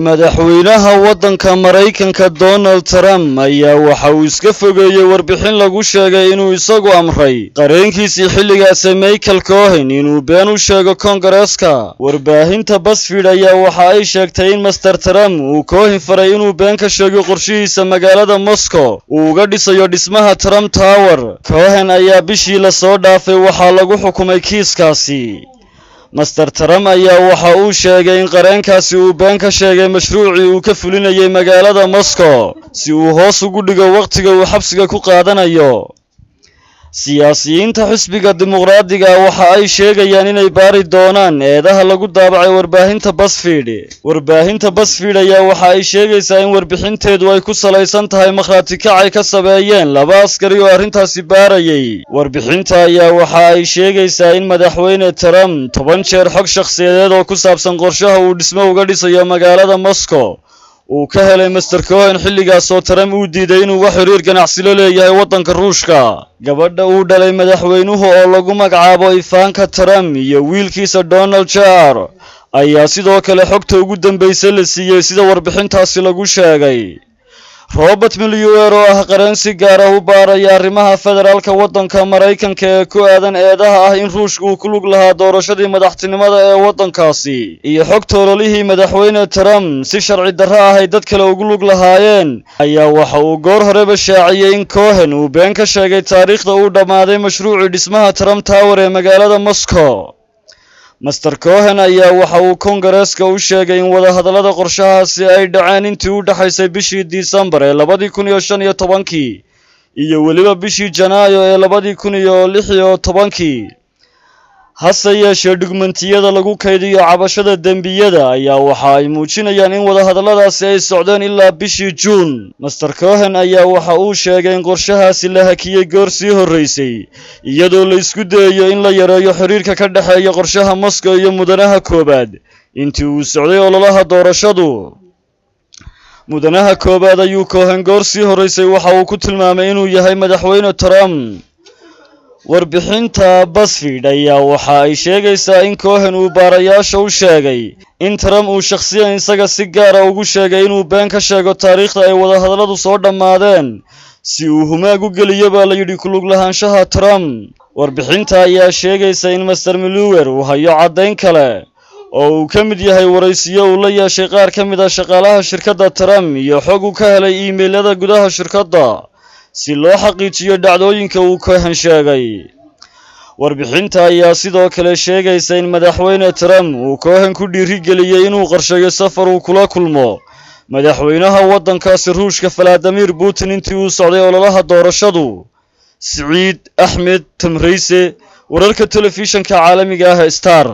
madaxweynaha waddanka Mareykanka Donald Trump ayaa waxa uu iska fogeeyay warbixin lagu sheegay inuu isagu amray qareenkiisii xilligaas Michael Cohen inuu been u sheego Kongareeska. Warbaahinta BuzzFeed ayaa waxa ay sheegtay in Mr. Trump uu Cohen faray inuu been ka sheego qorshihiisa magaalada Moscow uu uga dhisayo dhismaha Trump Tower. Cohen ayaa bishii la soo dhaafay waxaa lagu xukumay kiiskaasi. Mr. Trump ayaa waxa uu sheegay in qareenkaasi uu been ka sheegay mashruucii uu ka fulinayay magaalada Moscow si uu hoos ugu dhigo waqtiga uu xabsiga ku qaadanayo. Siyaasiyiinta xisbiga dimuqraadiga waxa ay sheegayaan inay baari doonaan eedaha lagu daabacay warbaahinta BuzzFeed. Warbaahinta BuzzFeed ayaa waxa ay sheegaysaa in warbixinteedu ay ku salaysan tahay markhaati kac ay ka sameeyeen laba askari oo arrintaasi baarayay. Warbixinta ayaa waxa ay sheegaysaa in madaxweyne Trump 10 jeer xog shakhsiyadeed oo ku saabsan qorshaha uu dhismo uga dhisayo magaalada Moscow uu ka helay Mr. Cohen xilligaas oo Trump uu diiday inuu wax xiriir ganacsi la leeyahay waddanka Ruushka. Gabadha uu dhalay madaxweynuhu oo lagu magacaabo Ivanka Trump iyo wiilkiisa Donald Jr. ayaa sidoo kale xogta ugu dambeysay la siiyay sida warbixintaasi lagu sheegay. Robert Mueller oo ah qareen si gaar ah u baaraya arrimaha federaalka waddanka Mareykanka ee ku aadan eedaha ah in Ruushka uu ku lug lahaa doorashadii madaxtinimada ee waddankaasi iyo xogta ololihii madaxweyne Trump si sharci darro ah ay dad kale ugu lug lahaayeen, ayaa waxa uu goor horeba shaaciyay in Cohen uu been ka sheegay taariikhda uu dhammaaday mashruucii dhismaha Trump Tower ee magaalada Moscow. Mr. Cohen ayaa waxa uu Kongareeska u sheegay in wadahadallada qorshahaasi ay dhaceen intii u dhaxaysay bishii Disembar ee 2015 iyo weliba bishii Janaayo ee 2016. hase yeeshee dukumentiyada lagu kaydiyo cabashada dembiyada ayaa waxa ay muujinayaan in wadahadalladaasi ay socdeen ilaa bishii Juun. Mr. Cohen ayaa waxa uu sheegay in qorshahaasi la hakiyay goor sii horeysay iyadoo la isku dayayo in la yareeyo xiriirka ka dhexeeya qorshaha Moscow iyo mudanaha koobaad intii uu socday ololaha doorashadu. Mudanaha koobaad ayuu Cohen goor sii horeysay waxa uu ku tilmaamay inuu yahay madaxweyne Trump. Warbixinta BuzzFeed ayaa waxa ay sheegaysaa in Cohen uu baarayaasha u sheegay in Trump uu shakhsiyan isaga si gaar ah ugu sheegay inuu been ka sheego taariikhda ay wadahadalladu soo dhammaadeen si uu humaag u geliyo baa la yidhi ku lug lahaanshaha Trump. Warbixinta ayaa sheegaysa in Mr. Mueller uu hayo caddayn kale oo uu ka mid yahay waraysiyo uu la yeeshay qaar ka mid ah shaqaalaha shirkadda Trump iyo xog uu ka helay iimaylada gudaha shirkadda si loo xaqiijiyo dhacdooyinka uu Cohen sheegay. Warbixinta ayaa sidoo kale sheegaysa in madaxweyne Trump uu Cohen ku dhiirigeliyay inuu qorsheeyo safar uu kula kulmo madaxweynaha waddankaasi Ruushka Vladimir Putin intii uu socday ololaha doorashadu. Saciid Axmed Tamriise, wararka telefishinka caalamiga ah Star.